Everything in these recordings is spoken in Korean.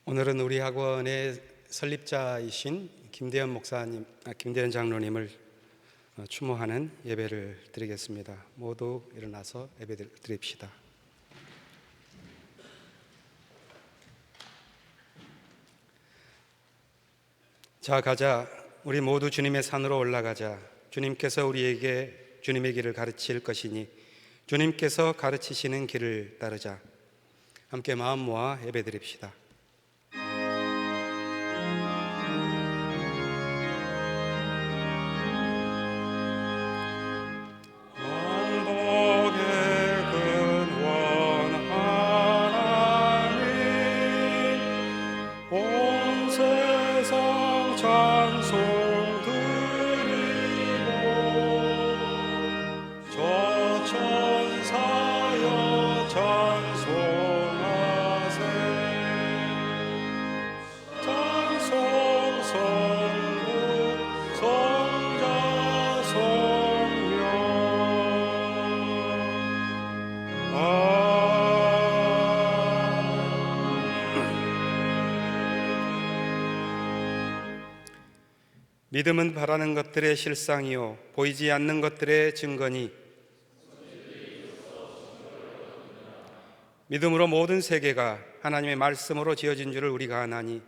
오늘은 우리 학원의 설립자이신 김대현 장로님을 추모하는 예배를 드리겠습니다. 모두 일어나서 예배 드립시다. 자, 가자. 우리 모두 주님의 산으로 올라가자. 주님께서 우리에게 주님의 길을 가르칠 것이니 주님께서 가르치시는 길을 따르자. 함께 마음 모아 예배 드립시다. 믿음은 바라는 것들의 실상이요 보이지 않는 것들의 증거니 믿음으로 모든 세계가 하나님의 말씀으로 지어진 줄을 우리가 아나니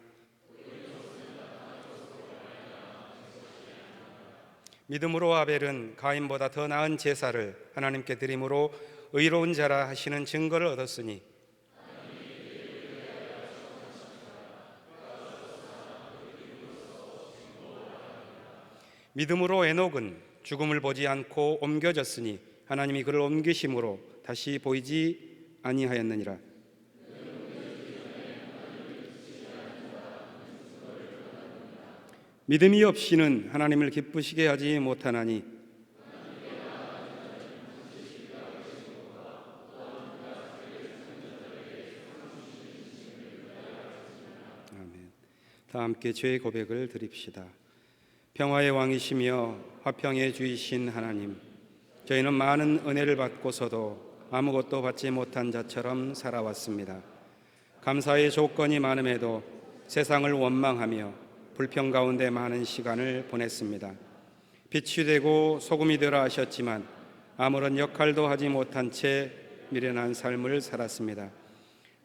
믿음으로 아벨은 가인보다 더 나은 제사를 하나님께 드림으로 의로운 자라 하시는 증거를 얻었으니 믿음으로 에녹은 죽음을 보지 않고 옮겨졌으니 하나님이 그를 옮기심으로 다시 보이지 아니하였느니라. 믿음이 없이는 하나님을 기쁘시게 하지 못하나니 아멘. 다 함께 죄의 고백을 드립시다. 평화의 왕이시며 화평의 주이신 하나님, 저희는 많은 은혜를 받고서도 아무것도 받지 못한 자처럼 살아왔습니다. 감사의 조건이 많음에도 세상을 원망하며 불평 가운데 많은 시간을 보냈습니다. 빛이 되고 소금이 되라 하셨지만 아무런 역할도 하지 못한 채 미련한 삶을 살았습니다.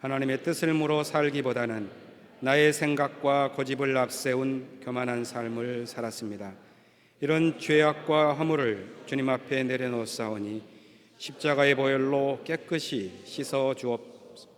하나님의 뜻을 물어 살기보다는 나의 생각과 고집을 앞세운 교만한 삶을 살았습니다. 이런 죄악과 허물을 주님 앞에 내려놓사오니 십자가의 보혈로 깨끗이 씻어 주옵소서.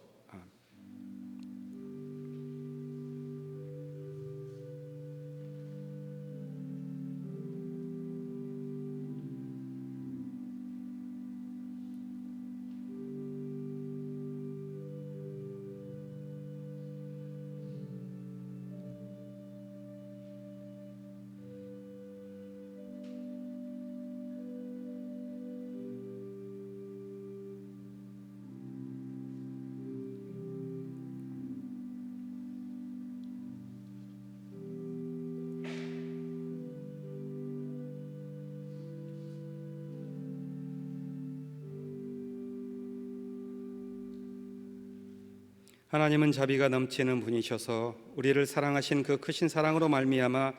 하나님은 자비가 넘치는 분이셔서 우리를 사랑하신 그 크신 사랑으로 말미암아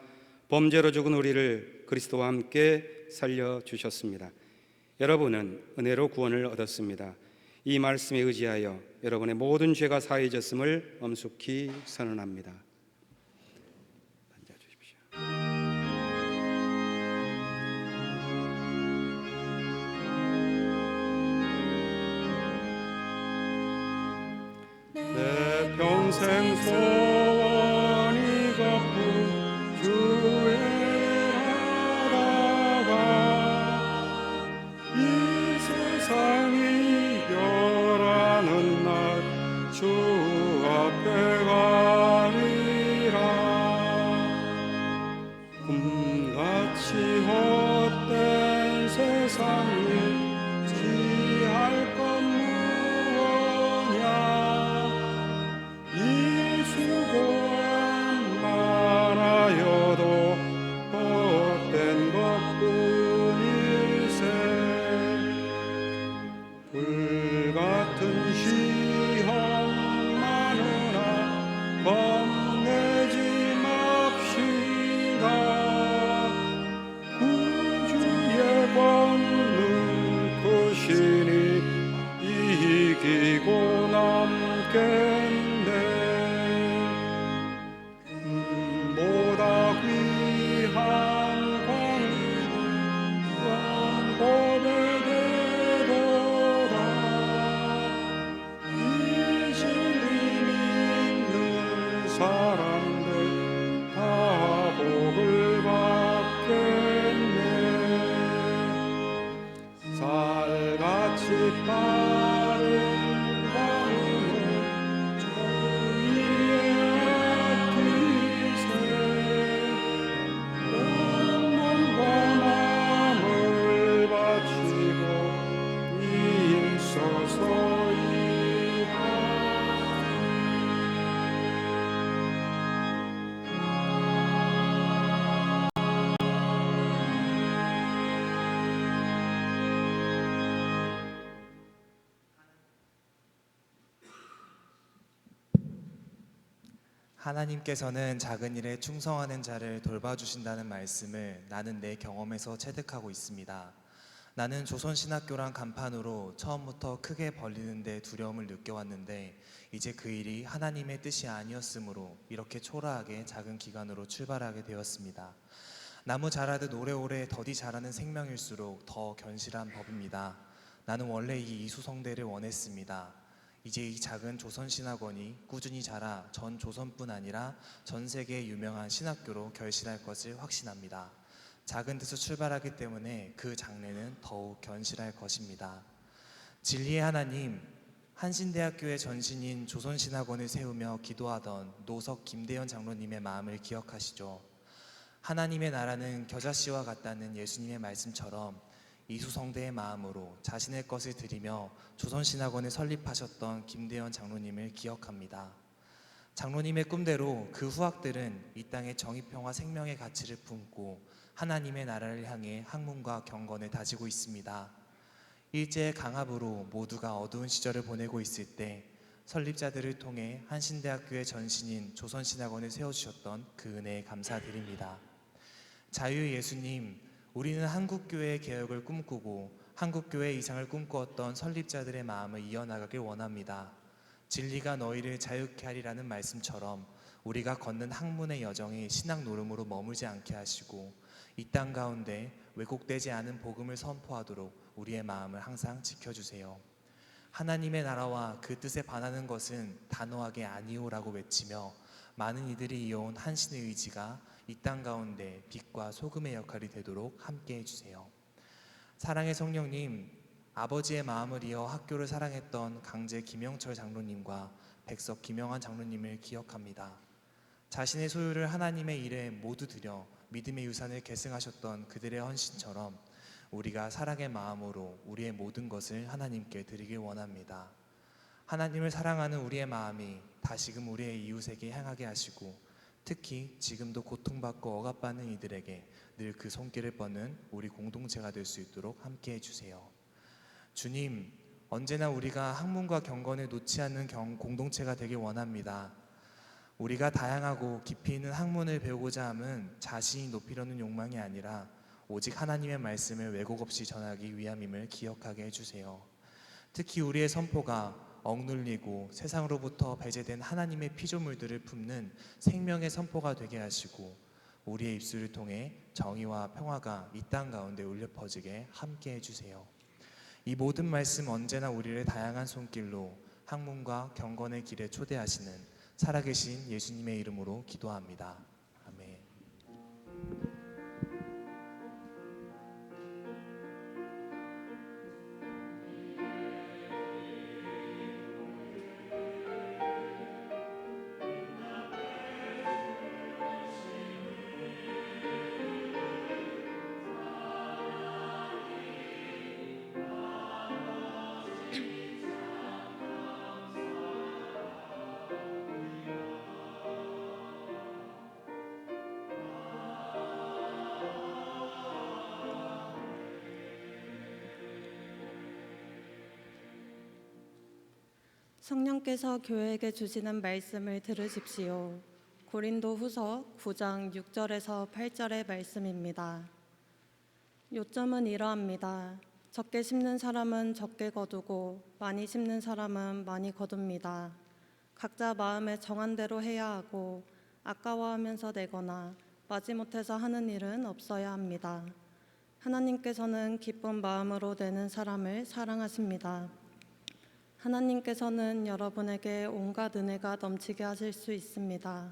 범죄로 죽은 우리를 그리스도와 함께 살려주셨습니다. 여러분은 은혜로 구원을 얻었습니다. 이 말씀에 의지하여 여러분의 모든 죄가 사해졌음을 엄숙히 선언합니다. 앉아주십시오. 내 평생 소원이 걷고 주의 나라가 이 세상이 변하는 날 주 앞에 가리라. 꿈같이 헛된 세상이 지할 것 수고한 많아여도 헛된 것뿐일세. 불같은 시험 마누라 하나님께서는 작은 일에 충성하는 자를 돌봐주신다는 말씀을 나는 내 경험에서 체득하고 있습니다. 나는 조선신학교란 간판으로 처음부터 크게 벌리는데 두려움을 느껴왔는데 이제 그 일이 하나님의 뜻이 아니었으므로 이렇게 초라하게 작은 기관으로 출발하게 되었습니다. 나무 자라듯 오래오래 더디 자라는 생명일수록 더 견실한 법입니다. 나는 원래 이 이수성대를 원했습니다. 이제 이 작은 조선신학원이 꾸준히 자라 전 조선뿐 아니라 전 세계의 유명한 신학교로 결실할 것을 확신합니다. 작은 데서 출발하기 때문에 그 장래는 더욱 견실할 것입니다. 진리의 하나님, 한신대학교의 전신인 조선신학원을 세우며 기도하던 노석 김대현 장로님의 마음을 기억하시죠. 하나님의 나라는 겨자씨와 같다는 예수님의 말씀처럼 이수성대의 마음으로 자신의 것을 드리며 조선신학원을 설립하셨던 김대현 장로님을 기억합니다. 장로님의 꿈대로 그 후학들은 이 땅의 정의평화 생명의 가치를 품고 하나님의 나라를 향해 학문과 경건을 다지고 있습니다. 일제의 강압으로 모두가 어두운 시절을 보내고 있을 때 설립자들을 통해 한신대학교의 전신인 조선신학원을 세워주셨던 그 은혜에 감사드립니다. 자유의 예수님, 우리는 한국교회의 개혁을 꿈꾸고 한국교회의 이상을 꿈꾸었던 설립자들의 마음을 이어나가길 원합니다. 진리가 너희를 자유케 하리라는 말씀처럼 우리가 걷는 학문의 여정이 신학 노름으로 머물지 않게 하시고 이 땅 가운데 왜곡되지 않은 복음을 선포하도록 우리의 마음을 항상 지켜주세요. 하나님의 나라와 그 뜻에 반하는 것은 단호하게 아니오라고 외치며 많은 이들이 이어온 한신의 의지가 이 땅 가운데 빛과 소금의 역할이 되도록 함께 해주세요. 사랑의 성령님, 아버지의 마음을 이어 학교를 사랑했던 강제 김영철 장로님과 백석 김영환 장로님을 기억합니다. 자신의 소유를 하나님의 일에 모두 드려 믿음의 유산을 계승하셨던 그들의 헌신처럼 우리가 사랑의 마음으로 우리의 모든 것을 하나님께 드리길 원합니다. 하나님을 사랑하는 우리의 마음이 다시금 우리의 이웃에게 향하게 하시고 특히 지금도 고통받고 억압받는 이들에게 늘 그 손길을 뻗는 우리 공동체가 될 수 있도록 함께 해주세요. 주님, 언제나 우리가 학문과 경건을 놓지 않는 공동체가 되길 원합니다. 우리가 다양하고 깊이 있는 학문을 배우고자 함은 자신이 높이려는 욕망이 아니라 오직 하나님의 말씀을 왜곡 없이 전하기 위함임을 기억하게 해주세요. 특히 우리의 선포가 억눌리고 세상으로부터 배제된 하나님의 피조물들을 품는 생명의 선포가 되게 하시고 우리의 입술을 통해 정의와 평화가 이 땅 가운데 울려 퍼지게 함께 해주세요. 이 모든 말씀 언제나 우리를 다양한 손길로 학문과 경건의 길에 초대하시는 살아계신 예수님의 이름으로 기도합니다. 아멘. 성령께서 교회에게 주시는 말씀을 들으십시오. 고린도후서 9장 6절에서 8절의 말씀입니다. 요점은 이러합니다. 적게 심는 사람은 적게 거두고 많이 심는 사람은 많이 거둡니다. 각자 마음에 정한 대로 해야 하고 아까워하면서 내거나 마지못해서 하는 일은 없어야 합니다. 하나님께서는 기쁜 마음으로 내는 사람을 사랑하십니다. 하나님께서는 여러분에게 온갖 은혜가 넘치게 하실 수 있습니다.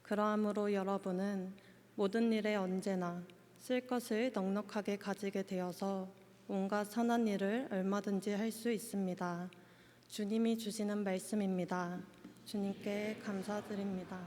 그러므로 여러분은 모든 일에 언제나 쓸 것을 넉넉하게 가지게 되어서 온갖 선한 일을 얼마든지 할 수 있습니다. 주님이 주시는 말씀입니다. 주님께 감사드립니다.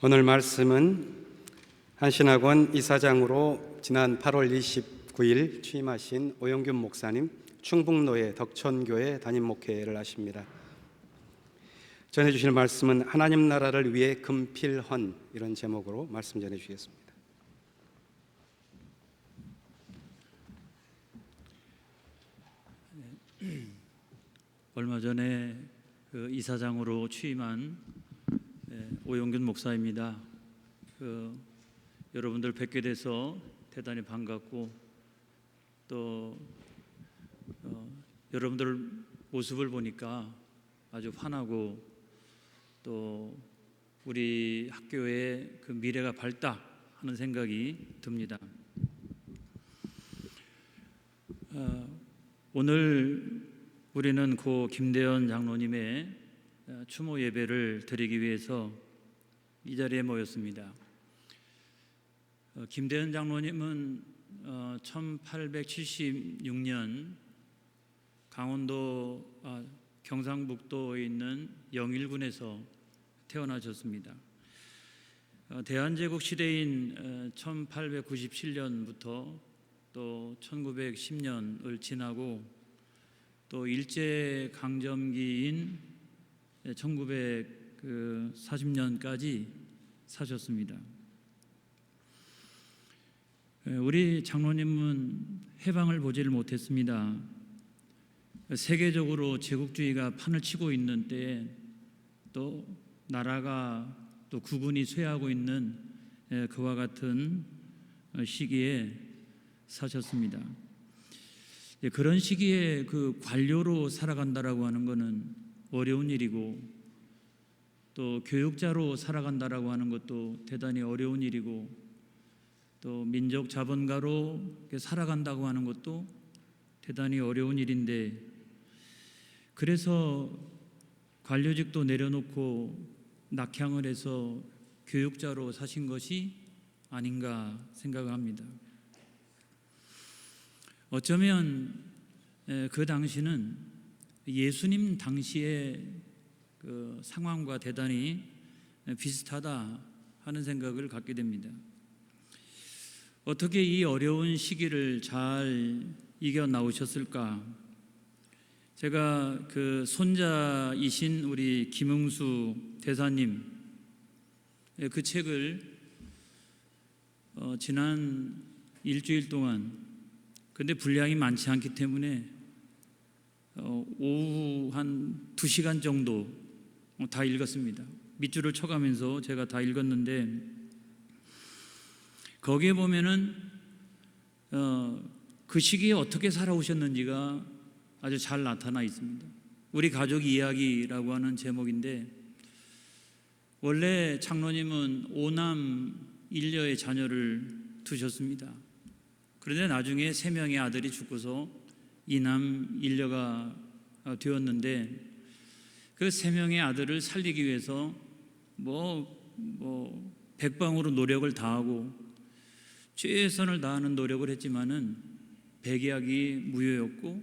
오늘 말씀은 한신학원 이사장으로 지난 8월 29일 취임하신 오영균 목사님, 충북노예 덕천교회 담임 목회를 하십니다. 전해주실 말씀은 하나님 나라를 위해 금필헌, 이런 제목으로 말씀 전해주시겠습니다. 얼마 전에 그 이사장으로 취임한 오영균 목사입니다. 여러분들 뵙게 돼서 대단히 반갑고 또 여러분들 모습을 보니까 아주 환하고 또 우리 학교의 그 미래가 밝다 하는 생각이 듭니다. 오늘 우리는 고 김대현 장로님의 추모 예배를 드리기 위해서 이 자리에 모였습니다. 김대현 장로님은 1876년 강원도 경상북도에 있는 영일군에서 태어나셨습니다. 대한제국 시대인 1897년부터 또 1910년을 지나고 또 일제강점기인 1940년까지 사셨습니다. 우리 장로님은 해방을 보지를 못했습니다. 세계적으로 제국주의가 판을 치고 있는 때에 또 나라가 또 국군이 쇠하고 있는 그와 같은 시기에 사셨습니다. 그런 시기에 그 관료로 살아간다라고 하는 것은 어려운 일이고 또 교육자로 살아간다라고 하는 것도 대단히 어려운 일이고 또 민족 자본가로 살아간다고 하는 것도 대단히 어려운 일인데 그래서 관료직도 내려놓고 낙향을 해서 교육자로 사신 것이 아닌가 생각합니다. 어쩌면 그 당시는 예수님 당시의 그 상황과 대단히 비슷하다 하는 생각을 갖게 됩니다. 어떻게 이 어려운 시기를 잘 이겨 나오셨을까? 제가 그 손자이신 우리 김응수 대사님 그 책을 지난 일주일 동안 근데 분량이 많지 않기 때문에 오후 한 2시간 정도 다 읽었습니다. 밑줄을 쳐가면서 제가 다 읽었는데 거기에 보면은 그 시기에 어떻게 살아오셨는지가 아주 잘 나타나 있습니다. 우리 가족 이야기라고 하는 제목인데 원래 장로님은 5남 1녀의 자녀를 두셨습니다. 그런데 나중에 3명의 아들이 죽고서 2남 1녀가 되었는데 그 3명의 아들을 살리기 위해서 백방으로 노력을 다하고 최선을 다하는 노력을 했지만은 백약이 무효였고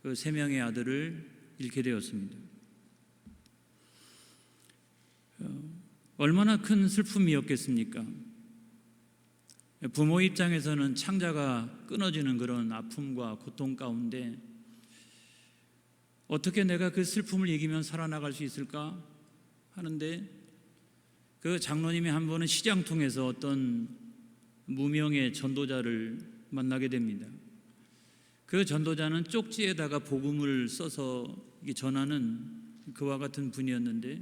그 3명의 아들을 잃게 되었습니다. 얼마나 큰 슬픔이었겠습니까? 부모 입장에서는 창자가 끊어지는 그런 아픔과 고통 가운데 어떻게 내가 그 슬픔을 이기면 살아나갈 수 있을까 하는데 그 장로님이 한 번은 시장통에서 어떤 무명의 전도자를 만나게 됩니다. 그 전도자는 쪽지에다가 복음을 써서 전하는 그와 같은 분이었는데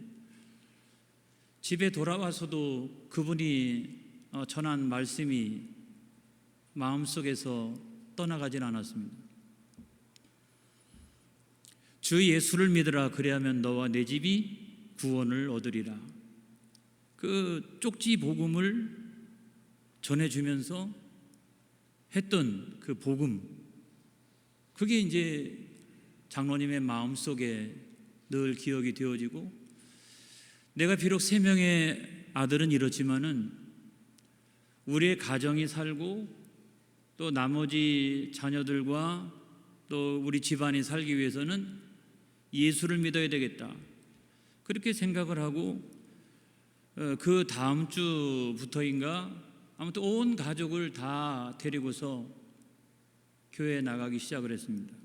집에 돌아와서도 그분이 전한 말씀이 마음속에서 떠나가질 않았습니다. 주 예수를 믿으라 그리하면 너와 내 집이 구원을 얻으리라. 그 쪽지 복음을 전해주면서 했던 그 복음, 그게 이제 장로님의 마음속에 늘 기억이 되어지고 내가 비록 3명의 아들은 이렇지만은 우리의 가정이 살고 또 나머지 자녀들과 또 우리 집안이 살기 위해서는 예수를 믿어야 되겠다 그렇게 생각을 하고 그 다음 주부터인가 아무튼 온 가족을 다 데리고서 교회에 나가기 시작을 했습니다.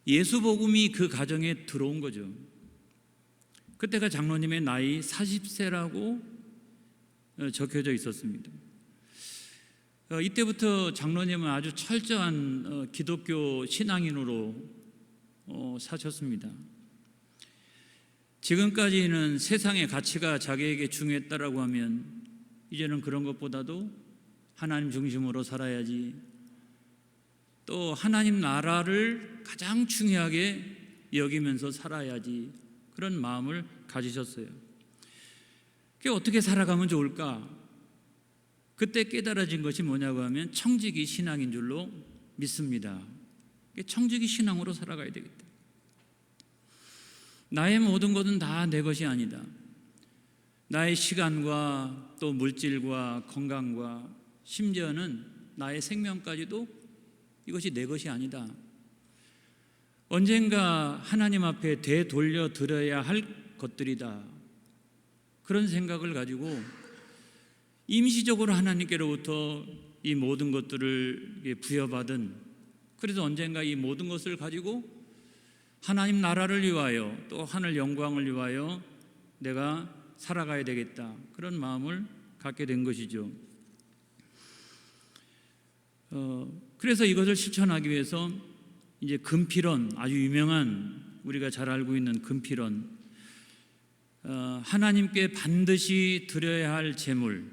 예수 복음이 그 가정에 들어온 거죠. 그때가 장로님의 나이 40세라고 적혀져 있었습니다. 이때부터 장로님은 아주 철저한 기독교 신앙인으로 사셨습니다. 지금까지는 세상의 가치가 자기에게 중요했다라고 하면 이제는 그런 것보다도 하나님 중심으로 살아야지, 또 하나님 나라를 가장 중요하게 여기면서 살아야지, 그런 마음을 가지셨어요. 그게 어떻게 살아가면 좋을까? 그때 깨달아진 것이 뭐냐고 하면 청지기 신앙인 줄로 믿습니다. 청지기 신앙으로 살아가야 되겠다. 나의 모든 것은 다 내 것이 아니다. 나의 시간과 또 물질과 건강과 심지어는 나의 생명까지도 이것이 내 것이 아니다. 언젠가 하나님 앞에 되돌려 드려야 할 것들이다. 그런 생각을 가지고 임시적으로 하나님께로부터 이 모든 것들을 부여받은, 그래서 언젠가 이 모든 것을 가지고 하나님 나라를 위하여 또 하늘 영광을 위하여 내가 살아가야 되겠다, 그런 마음을 갖게 된 것이죠. 그래서 이것을 실천하기 위해서 이제 금필원, 아주 유명한 우리가 잘 알고 있는 금필원, 하나님께 반드시 드려야 할 재물,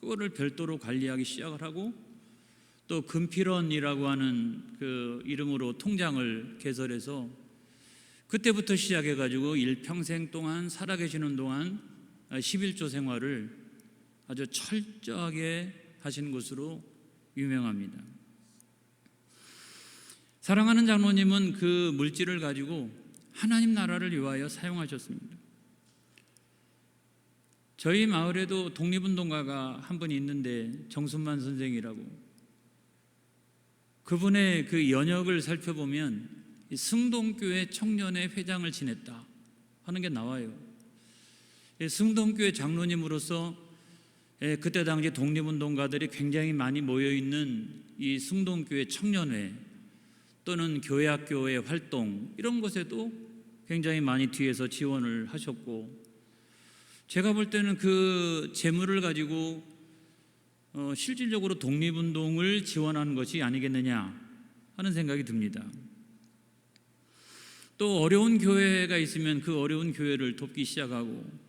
그거를 별도로 관리하기 시작을 하고, 또 금필원이라고 하는 그 이름으로 통장을 개설해서 그때부터 시작해가지고 일평생 동안 살아계시는 동안 11조 생활을 아주 철저하게 하신 것으로 유명합니다. 사랑하는 장로님은 그 물질을 가지고 하나님 나라를 위하여 사용하셨습니다. 저희 마을에도 독립운동가가 한 분 있는데, 정순만 선생이라고, 그분의 그 연역을 살펴보면 승동교회 청년회 회장을 지냈다 하는 게 나와요. 승동교회 장로님으로서 그때 당시 독립운동가들이 굉장히 많이 모여있는 이 승동교회 청년회 또는 교회학교의 활동, 이런 것에도 굉장히 많이 뒤에서 지원을 하셨고, 제가 볼 때는 그 재물을 가지고 실질적으로 독립운동을 지원하는 것이 아니겠느냐 하는 생각이 듭니다. 또 어려운 교회가 있으면 그 어려운 교회를 돕기 시작하고,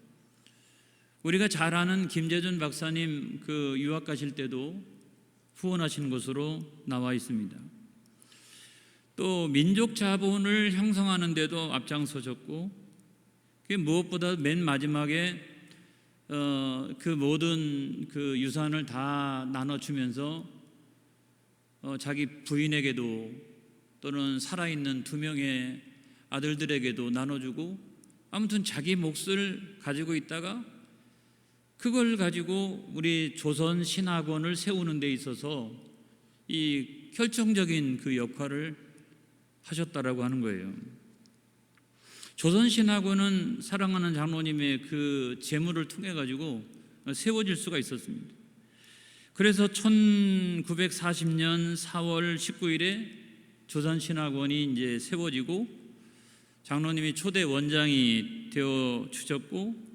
우리가 잘 아는 김재준 박사님 그 유학 가실 때도 후원하시는 것으로 나와 있습니다. 또 민족 자본을 형성하는 데도 앞장서셨고, 그게 무엇보다 맨 마지막에 그 모든 그 유산을 다 나눠주면서 자기 부인에게도 또는 살아있는 2명의 아들들에게도 나눠주고, 아무튼 자기 몫을 가지고 있다가 그걸 가지고 우리 조선 신학원을 세우는 데 있어서 이 결정적인 그 역할을 하셨다라고 하는 거예요. 조선 신학원은 사랑하는 장로님의 그 재물을 통해 가지고 세워질 수가 있었습니다. 그래서 1940년 4월 19일에 조선 신학원이 이제 세워지고, 장로님이 초대 원장이 되어 주셨고,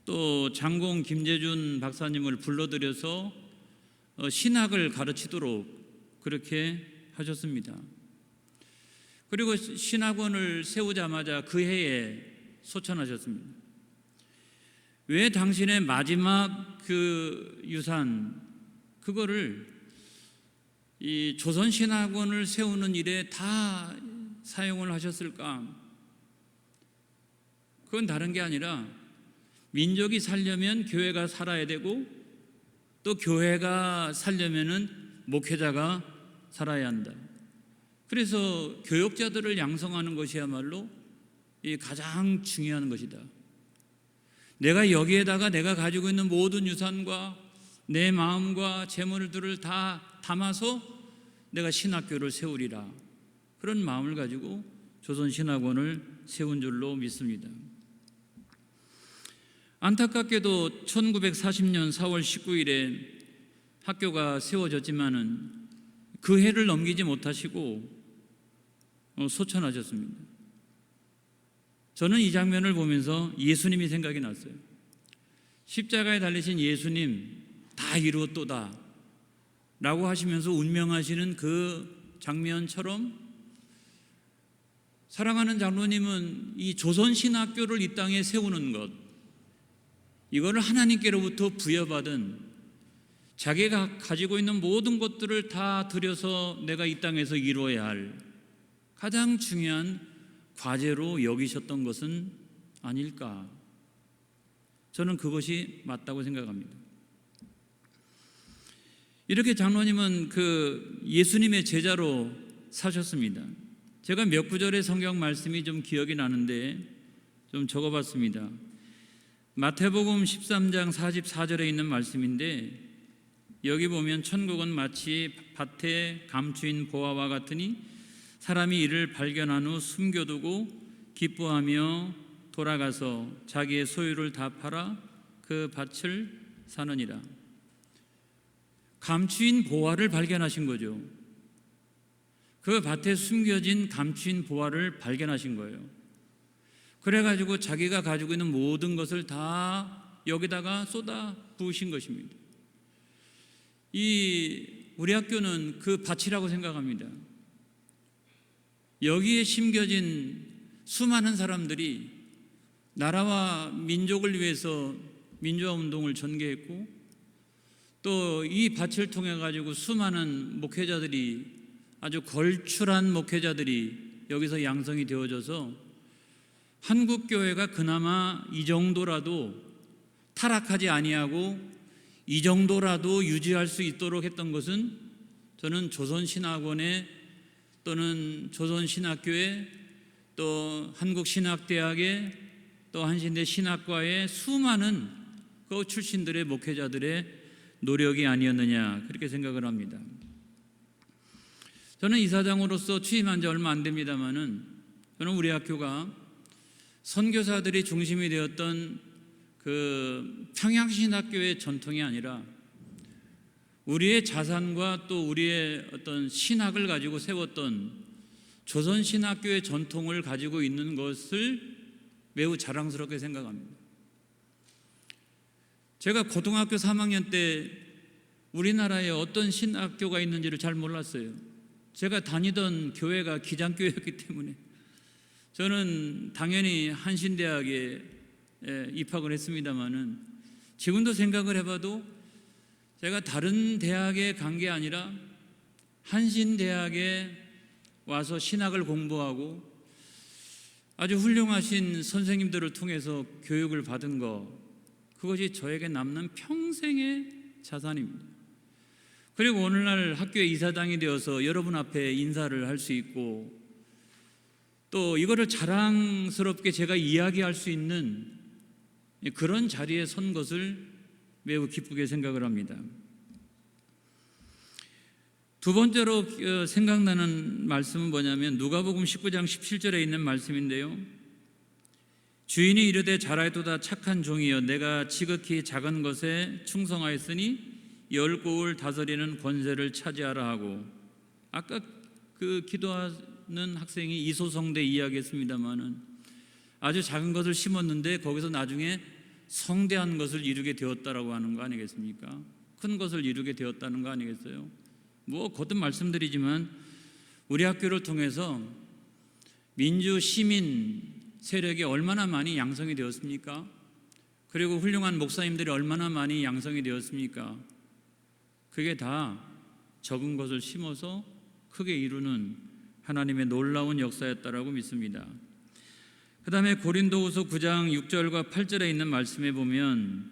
또 장공 김재준 박사님을 불러들여서 신학을 가르치도록 그렇게 하셨습니다. 그리고 신학원을 세우자마자 그 해에 소천하셨습니다. 왜 당신의 마지막 그 유산, 그거를 이 조선 신학원을 세우는 일에 다 사용을 하셨을까? 그건 다른 게 아니라 민족이 살려면 교회가 살아야 되고, 또 교회가 살려면은 목회자가 살아야 한다. 그래서 교역자들을 양성하는 것이야말로 이 가장 중요한 것이다. 내가 여기에다가 내가 가지고 있는 모든 유산과 내 마음과 재물들을 다 담아서 내가 신학교를 세우리라, 그런 마음을 가지고 조선 신학원을 세운 줄로 믿습니다. 안타깝게도 1940년 4월 19일에 학교가 세워졌지만은 그 해를 넘기지 못하시고 소천하셨습니다. 저는 이 장면을 보면서 예수님이 생각이 났어요. 십자가에 달리신 예수님, 다 이루었도다 라고 하시면서 운명하시는 그 장면처럼 사랑하는 장로님은 이 조선신학교를 이 땅에 세우는 것, 이거를 하나님께로부터 부여받은 자기가 가지고 있는 모든 것들을 다 들여서 내가 이 땅에서 이루어야 할 가장 중요한 과제로 여기셨던 것은 아닐까. 저는 그것이 맞다고 생각합니다. 이렇게 장로님은 그 예수님의 제자로 사셨습니다. 제가 몇 구절의 성경 말씀이 좀 기억이 나는데 좀 적어봤습니다. 마태복음 13장 44절에 있는 말씀인데, 여기 보면 천국은 마치 밭에 감추인 보화와 같으니 사람이 이를 발견한 후 숨겨두고 기뻐하며 돌아가서 자기의 소유를 다 팔아 그 밭을 사느니라. 감추인 보화를 발견하신 거죠. 그 밭에 숨겨진 감추인 보화를 발견하신 거예요. 그래가지고 자기가 가지고 있는 모든 것을 다 여기다가 쏟아 부으신 것입니다. 우리 학교는 그 밭이라고 생각합니다. 여기에 심겨진 수많은 사람들이 나라와 민족을 위해서 민주화 운동을 전개했고, 또 이 밭을 통해 가지고 수많은 목회자들이, 아주 걸출한 목회자들이 여기서 양성이 되어져서 한국 교회가 그나마 이 정도라도 타락하지 아니하고 이 정도라도 유지할 수 있도록 했던 것은, 저는 조선신학원의 또는 조선신학교의 또 한국신학대학의 또 한신대 신학과의 수많은 그 출신들의 목회자들의 노력이 아니었느냐, 그렇게 생각을 합니다. 저는 이사장으로서 취임한 지 얼마 안 됩니다만은, 저는 우리 학교가 선교사들이 중심이 되었던 그 평양신학교의 전통이 아니라 우리의 자산과 또 우리의 어떤 신학을 가지고 세웠던 조선신학교의 전통을 가지고 있는 것을 매우 자랑스럽게 생각합니다. 제가 고등학교 3학년 때 우리나라에 어떤 신학교가 있는지를 잘 몰랐어요. 제가 다니던 교회가 기장교회였기 때문에 저는 당연히 한신대학에 입학을 했습니다마는, 지금도 생각을 해봐도 제가 다른 대학에 간 게 아니라 한신대학에 와서 신학을 공부하고 아주 훌륭하신 선생님들을 통해서 교육을 받은 것, 그것이 저에게 남는 평생의 자산입니다. 그리고 오늘날 학교의 이사장이 되어서 여러분 앞에 인사를 할 수 있고, 또 이거를 자랑스럽게 제가 이야기할 수 있는 그런 자리에 선 것을 매우 기쁘게 생각을 합니다. 두 번째로 생각나는 말씀은 뭐냐면 누가복음 19장 17절에 있는 말씀인데요. 주인이 이르되 잘하였도다 착한 종이여, 내가 지극히 작은 것에 충성하였으니 열 고을 다스리는 권세를 차지하라 하고, 아까 그 기도하는 학생이 이소성대 이야기했습니다마는 아주 작은 것을 심었는데 거기서 나중에 성대한 것을 이루게 되었다라고 하는 거 아니겠습니까? 큰 것을 이루게 되었다는 거 아니겠어요? 뭐 거듭 말씀드리지만 우리 학교를 통해서 민주 시민 세력이 얼마나 많이 양성이 되었습니까? 그리고 훌륭한 목사님들이 얼마나 많이 양성이 되었습니까? 그게 다 적은 것을 심어서 크게 이루는 하나님의 놀라운 역사였다라고 믿습니다. 그 다음에 고린도후서 9장 6절과 8절에 있는 말씀에 보면,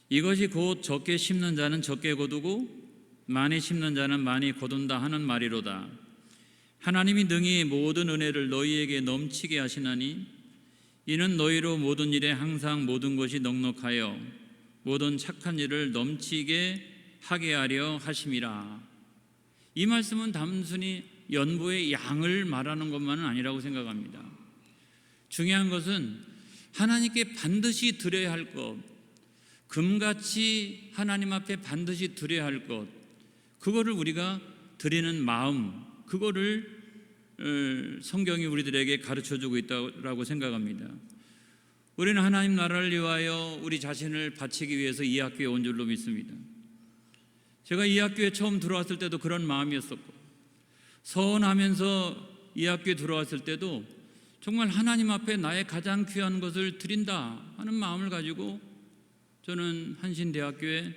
이것이 곧 적게 심는 자는 적게 거두고 많이 심는 자는 많이 거둔다 하는 말이로다. 하나님이 능히 모든 은혜를 너희에게 넘치게 하시나니 이는 너희로 모든 일에 항상 모든 것이 넉넉하여 모든 착한 일을 넘치게 하게 하려 하심이라. 이 말씀은 단순히 연보의 양을 말하는 것만은 아니라고 생각합니다. 중요한 것은 하나님께 반드시 드려야 할 것, 금같이 하나님 앞에 반드시 드려야 할 것, 그거를 우리가 드리는 마음, 그거를 성경이 우리들에게 가르쳐주고 있다고 생각합니다. 우리는 하나님 나라를 위하여 우리 자신을 바치기 위해서 이 학교에 온 줄로 믿습니다. 제가 이 학교에 처음 들어왔을 때도 그런 마음이었었고, 서원하면서 이 학교에 들어왔을 때도 정말 하나님 앞에 나의 가장 귀한 것을 드린다 하는 마음을 가지고 저는 한신대학교에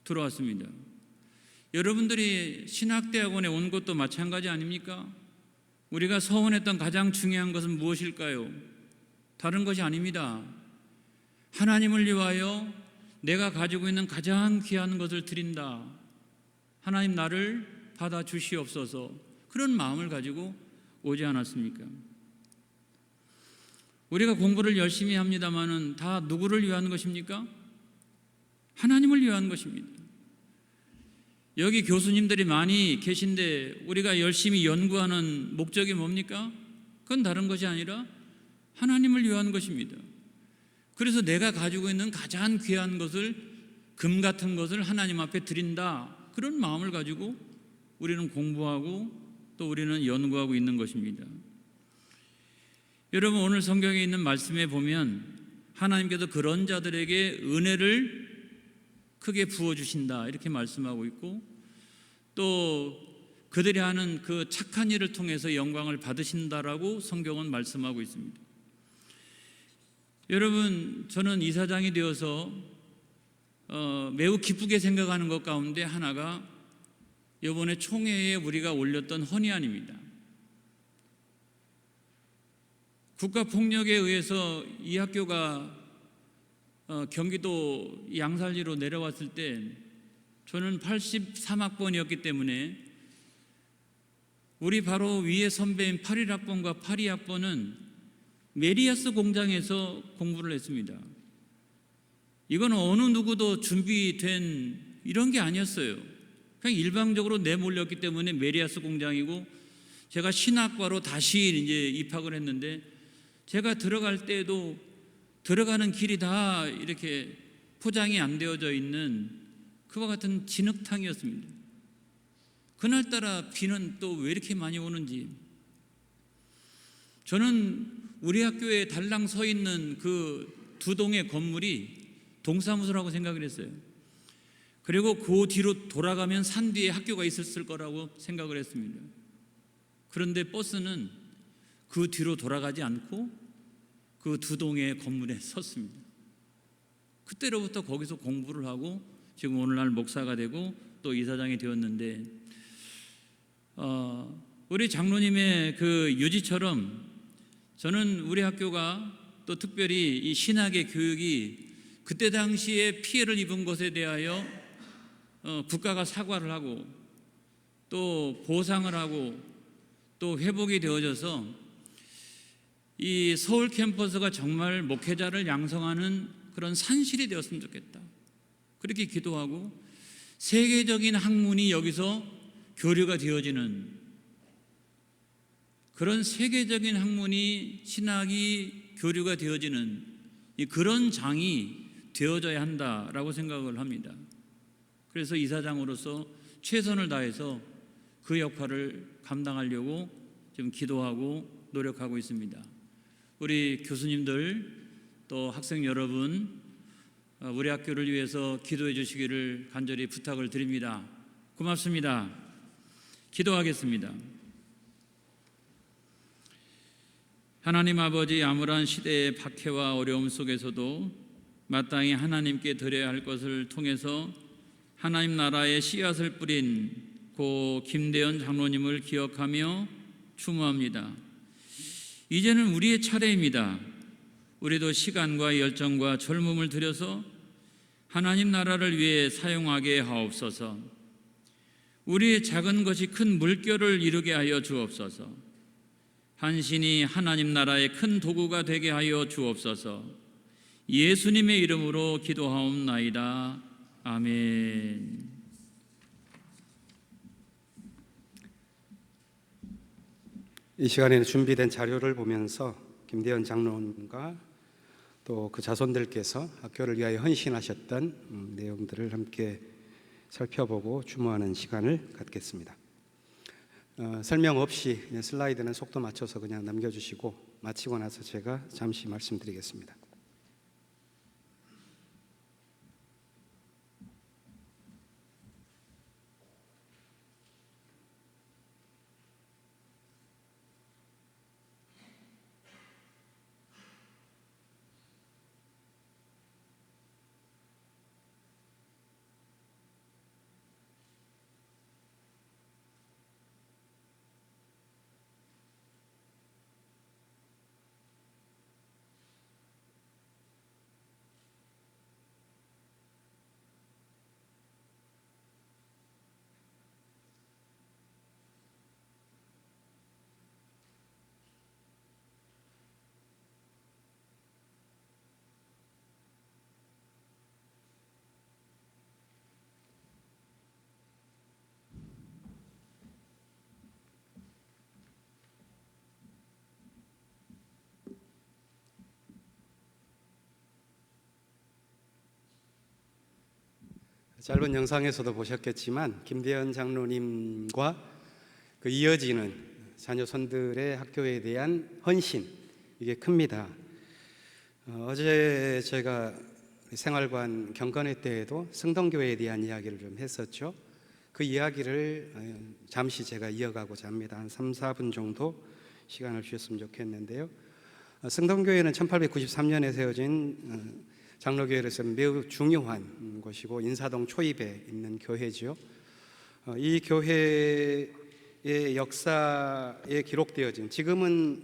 들어왔습니다. 여러분들이 신학대학원에 온 것도 마찬가지 아닙니까? 우리가 서원했던 가장 중요한 것은 무엇일까요? 다른 것이 아닙니다. 하나님을 위하여 내가 가지고 있는 가장 귀한 것을 드린다. 하나님 나를 받아주시옵소서. 그런 마음을 가지고 오지 않았습니까? 우리가 공부를 열심히 합니다마는 다 누구를 위한 것입니까? 하나님을 위한 것입니다. 여기 교수님들이 많이 계신데 우리가 열심히 연구하는 목적이 뭡니까? 그건 다른 것이 아니라 하나님을 위한 것입니다. 그래서 내가 가지고 있는 가장 귀한 것을, 금 같은 것을 하나님 앞에 드린다. 그런 마음을 가지고 우리는 공부하고 또 우리는 연구하고 있는 것입니다. 여러분, 오늘 성경에 있는 말씀에 보면 하나님께서 그런 자들에게 은혜를 크게 부어주신다 이렇게 말씀하고 있고, 또 그들이 하는 그 착한 일을 통해서 영광을 받으신다라고 성경은 말씀하고 있습니다. 여러분, 저는 이사장이 되어서 매우 기쁘게 생각하는 것 가운데 하나가 이번에 총회에 우리가 올렸던 헌의안입니다. 국가폭력에 의해서 이 학교가 경기도 양산리로 내려왔을 때 저는 83학번이었기 때문에 우리 바로 위에 선배인 81학번과 82학번은 메리아스 공장에서 공부를 했습니다. 이건 어느 누구도 준비된 이런 게 아니었어요. 그냥 일방적으로 내몰렸기 때문에 메리아스 공장이고, 제가 신학과로 다시 이제 입학을 했는데 제가 들어갈 때도 들어가는 길이 다 이렇게 포장이 안 되어져 있는 그와 같은 진흙탕이었습니다. 그날따라 비는 또 왜 이렇게 많이 오는지, 저는 우리 학교에 달랑 서 있는 그 두 동의 건물이 동사무소라고 생각을 했어요. 그리고 그 뒤로 돌아가면 산 뒤에 학교가 있었을 거라고 생각을 했습니다. 그런데 버스는 그 뒤로 돌아가지 않고 그 두 동의 건물에 섰습니다. 그때로부터 거기서 공부를 하고 지금 오늘날 목사가 되고 또 이사장이 되었는데, 우리 장로님의 그 유지처럼 저는 우리 학교가 또 특별히 이 신학의 교육이 그때 당시에 피해를 입은 것에 대하여 국가가 사과를 하고 또 보상을 하고 또 회복이 되어져서 이 서울 캠퍼스가 정말 목회자를 양성하는 그런 산실이 되었으면 좋겠다, 그렇게 기도하고 세계적인 학문이 여기서 교류가 되어지는 그런 세계적인 학문이, 신학이 교류가 되어지는 그런 장이 되어져야 한다라고 생각을 합니다. 그래서 이사장으로서 최선을 다해서 그 역할을 감당하려고 지금 기도하고 노력하고 있습니다. 우리 교수님들 또 학생 여러분, 우리 학교를 위해서 기도해 주시기를 간절히 부탁을 드립니다. 고맙습니다. 기도하겠습니다. 하나님 아버지, 암울한 시대의 박해와 어려움 속에서도 마땅히 하나님께 드려야 할 것을 통해서 하나님 나라의 씨앗을 뿌린 고 김대현 장로님을 기억하며 추모합니다. 이제는 우리의 차례입니다. 우리도 시간과 열정과 젊음을 들여서 하나님 나라를 위해 사용하게 하옵소서. 우리의 작은 것이 큰 물결을 이루게 하여 주옵소서. 한신이 하나님 나라의 큰 도구가 되게 하여 주옵소서. 예수님의 이름으로 기도하옵나이다. 아멘. 이 시간에는 준비된 자료를 보면서 김대현 장로님과 또 그 자손들께서 학교를 위하여 헌신하셨던 내용들을 함께 살펴보고 추모하는 시간을 갖겠습니다. 설명 없이 그냥 슬라이드는 속도 맞춰서 그냥 남겨주시고 마치고 나서 제가 잠시 말씀드리겠습니다. 짧은 영상에서도 보셨겠지만 김대현 장로님과 그 이어지는 자녀손들의 학교에 대한 헌신, 이게 큽니다. 어제 제가 생활관 경건회 때에도 성동교회에 대한 이야기를 좀 했었죠. 그 이야기를 잠시 제가 이어가고자 합니다. 한 3, 4분 정도 시간을 주셨으면 좋겠는데요. 성동교회는 1893년에 세워진 장로교회로서 매우 중요한 곳이고 인사동 초입에 있는 교회죠. 이 교회의 역사에 기록되어진, 지금은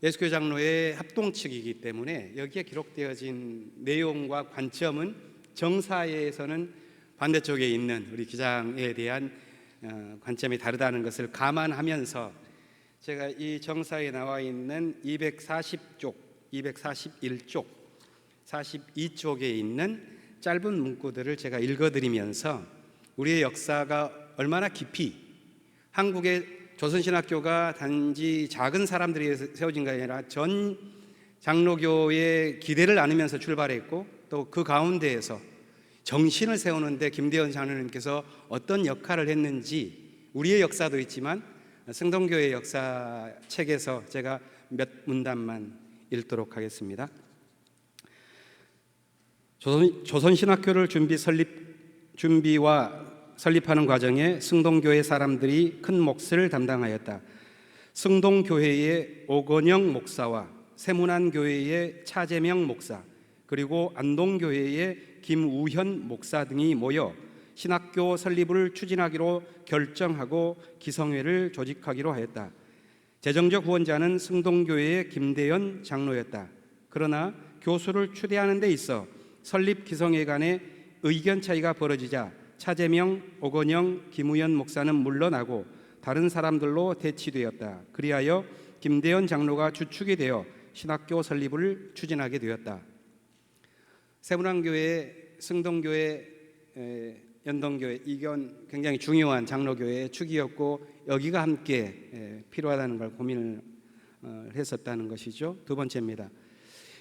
예수교 장로의 합동측이기 때문에 여기에 기록되어진 내용과 관점은 정사에서는 반대쪽에 있는 우리 기장에 대한 관점이 다르다는 것을 감안하면서 제가 이 정사에 나와 있는 240쪽, 241쪽, 42쪽에 있는 짧은 문구들을 제가 읽어드리면서 우리의 역사가 얼마나 깊이, 한국의 조선신학교가 단지 작은 사람들이 세워진 게 아니라 전 장로교의 기대를 안으면서 출발했고 또 그 가운데에서 정신을 세우는데 김대현 장로님께서 어떤 역할을 했는지, 우리의 역사도 있지만 성동교의 역사책에서 제가 몇 문단만 읽도록 하겠습니다. 조선신학교를 준비와 설립하는 과정에 승동교회 사람들이 큰 몫을 담당하였다. 승동교회의 오건영 목사와 세문안교회의 차재명 목사, 그리고 안동교회의 김우현 목사 등이 모여 신학교 설립을 추진하기로 결정하고 기성회를 조직하기로 하였다. 재정적 후원자는 승동교회의 김대현 장로였다. 그러나 교수를 추대하는 데 있어 설립 기성회 간에 의견 차이가 벌어지자 차재명, 오건영, 김우현 목사는 물러나고 다른 사람들로 대치되었다. 그리하여 김대현 장로가 주축이 되어 신학교 설립을 추진하게 되었다. 세문안교회, 승동교회, 연동교회, 이건 굉장히 중요한 장로교회의 축이었고 여기가 함께 필요하다는 걸 고민을 했었다는 것이죠. 두 번째입니다.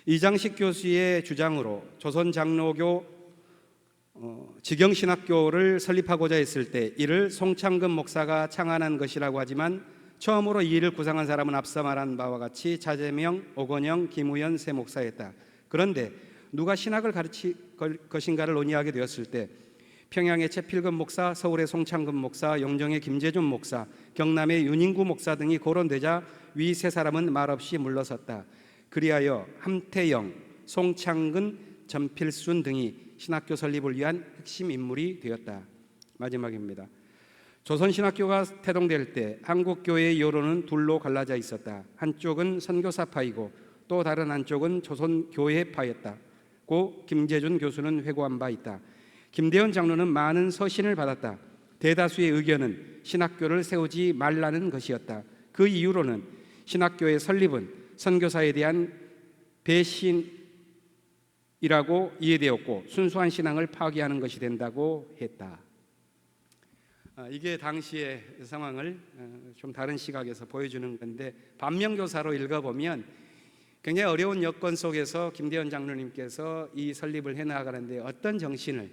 이장식 교수의 주장으로 조선장로교 직영신학교를 설립하고자 했을 때 이를 송창근 목사가 창안한 것이라고 하지만 처음으로 이 일을 구상한 사람은 앞서 말한 바와 같이 차재명, 오건영, 김우현 세 목사였다. 그런데 누가 신학을 가르칠 것인가를 논의하게 되었을 때 평양의 최필근 목사, 서울의 송창근 목사, 영정의 김재준 목사, 경남의 윤인구 목사 등이 거론되자 위 세 사람은 말없이 물러섰다. 그리하여 함태영, 송창근, 전필순 등이 신학교 설립을 위한 핵심 인물이 되었다. 마지막입니다. 조선신학교가 태동될 때 한국교회의 여론은 둘로 갈라져 있었다. 한쪽은 선교사파이고 또 다른 한쪽은 조선교회파였다. 고 김재준 교수는 회고한 바 있다. 김대현 장로는 많은 서신을 받았다. 대다수의 의견은 신학교를 세우지 말라는 것이었다. 그 이유로는 신학교의 설립은 선교사에 대한 배신이라고 이해되었고 순수한 신앙을 파괴하는 것이 된다고 했다. 이게 당시의 상황을 좀 다른 시각에서 보여주는 건데 반면교사로 읽어보면 굉장히 어려운 여건 속에서 김대현 장로님께서 이 설립을 해나가는데 어떤 정신을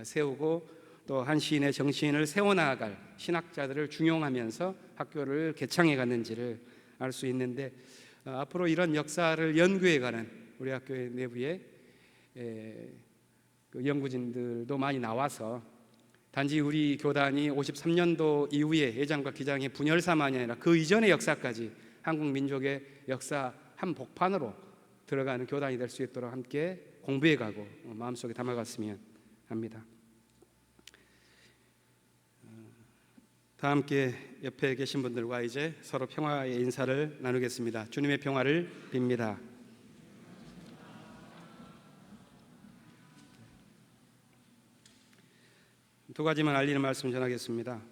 세우고 또 한 시인의 정신을 세워나갈 신학자들을 중용하면서 학교를 개창해 갔는지를 알 수 있는데, 앞으로 이런 역사를 연구해가는 우리 학교의 내부에 그 연구진들도 많이 나와서 단지 우리 교단이 53년도 이후에 회장과 기장의 분열사만이 아니라 그 이전의 역사까지 한국 민족의 역사 한 복판으로 들어가는 교단이 될 수 있도록 함께 공부해가고 마음속에 담아갔으면 합니다. 다 함께 옆에 계신 분들과 이제 서로 평화의 인사를 나누겠습니다. 주님의 평화를 빕니다. 두 가지만 알리는 말씀 전하겠습니다.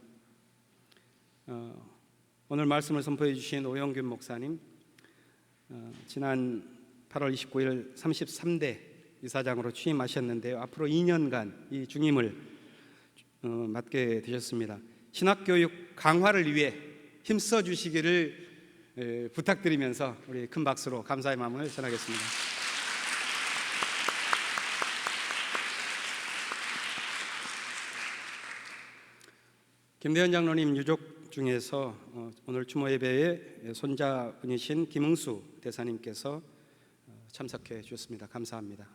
오늘 말씀을 선포해 주신 오영균 목사님, 지난 8월 29일 33대 이사장으로 취임하셨는데요. 앞으로 2년간 이 중임을 맡게 되셨습니다. 신학교육 강화를 위해 힘써 주시기를 부탁드리면서 우리 큰 박수로 감사의 마음을 전하겠습니다. 김대현 장로님 유족 중에서 오늘 추모 예배에 손자분이신 김응수 대사님께서 참석해 주셨습니다. 감사합니다.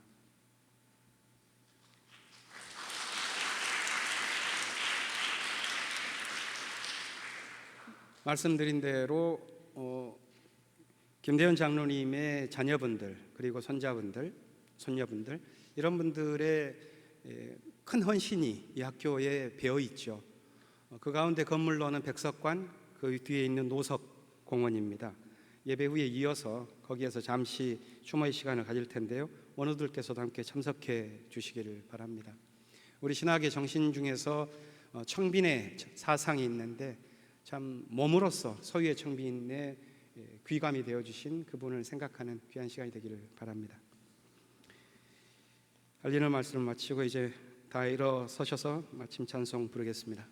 말씀드린 대로 김대현 장로님의 자녀분들 그리고 손자분들, 손녀분들 이런 분들의 큰 헌신이 이 학교에 배어 있죠. 그 가운데 건물로는 백석관, 그 뒤에 있는 노석 공원입니다. 예배 후에 이어서 거기에서 잠시 추모의 시간을 가질 텐데요. 원우들께서도 함께 참석해 주시기를 바랍니다. 우리 신학의 정신 중에서 청빈의 사상이 있는데 참 몸으로서 소유의 청빈의 귀감이 되어주신 그분을 생각하는 귀한 시간이 되기를 바랍니다. 알리는 말씀을 마치고 이제 다 일어서셔서 마침 찬송 부르겠습니다.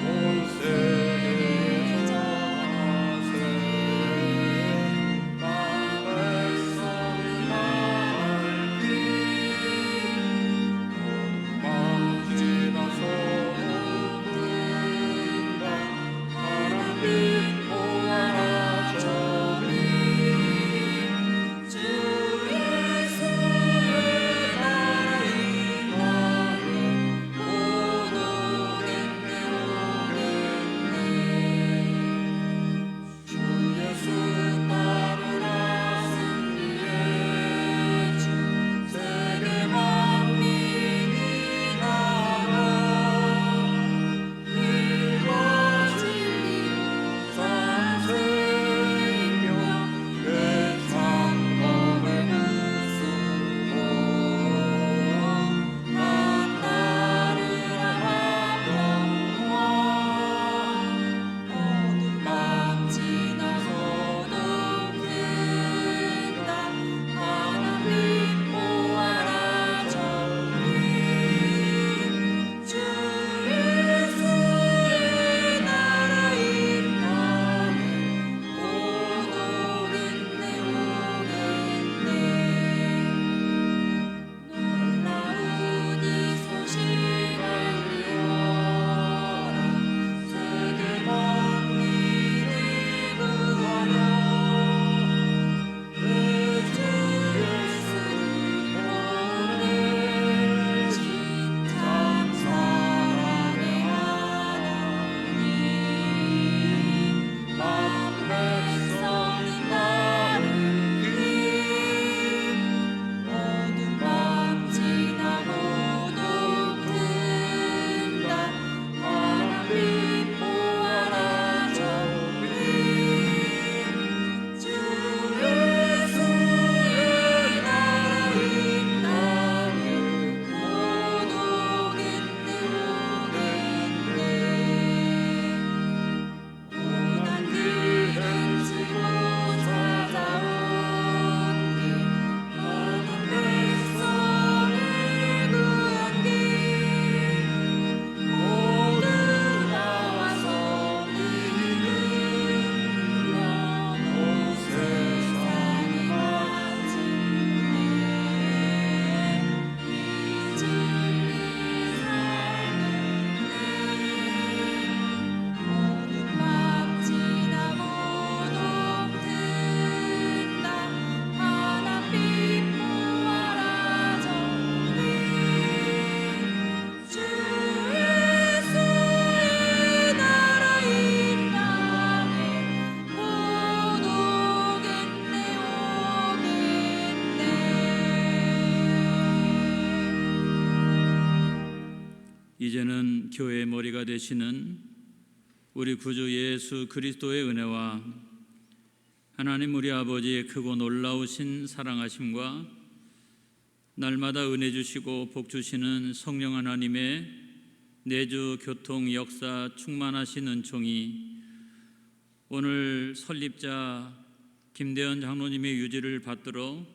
온 세계 이제는 교회의 머리가 되시는 우리 구주 예수 그리스도의 은혜와 하나님 우리 아버지의 크고 놀라우신 사랑하심과 날마다 은혜 주시고 복 주시는 성령 하나님의 내주 교통 역사 충만하신 은총이 오늘 설립자 김대현 장로님의 유지를 받들어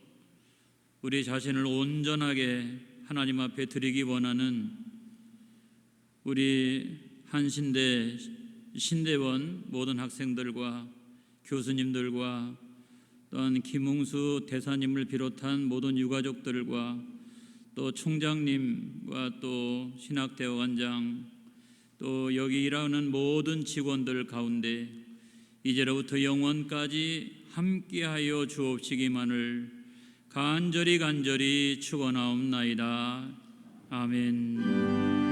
우리 자신을 온전하게 하나님 앞에 드리기 원하는 우리 한신대 신대원 모든 학생들과 교수님들과 또한 김웅수 대사님을 비롯한 모든 유가족들과 또 총장님과 또 신학대학원장 또 여기 일하는 모든 직원들 가운데 이제로부터 영원까지 함께하여 주옵시기만을 간절히 축원하옵나이다. 아멘.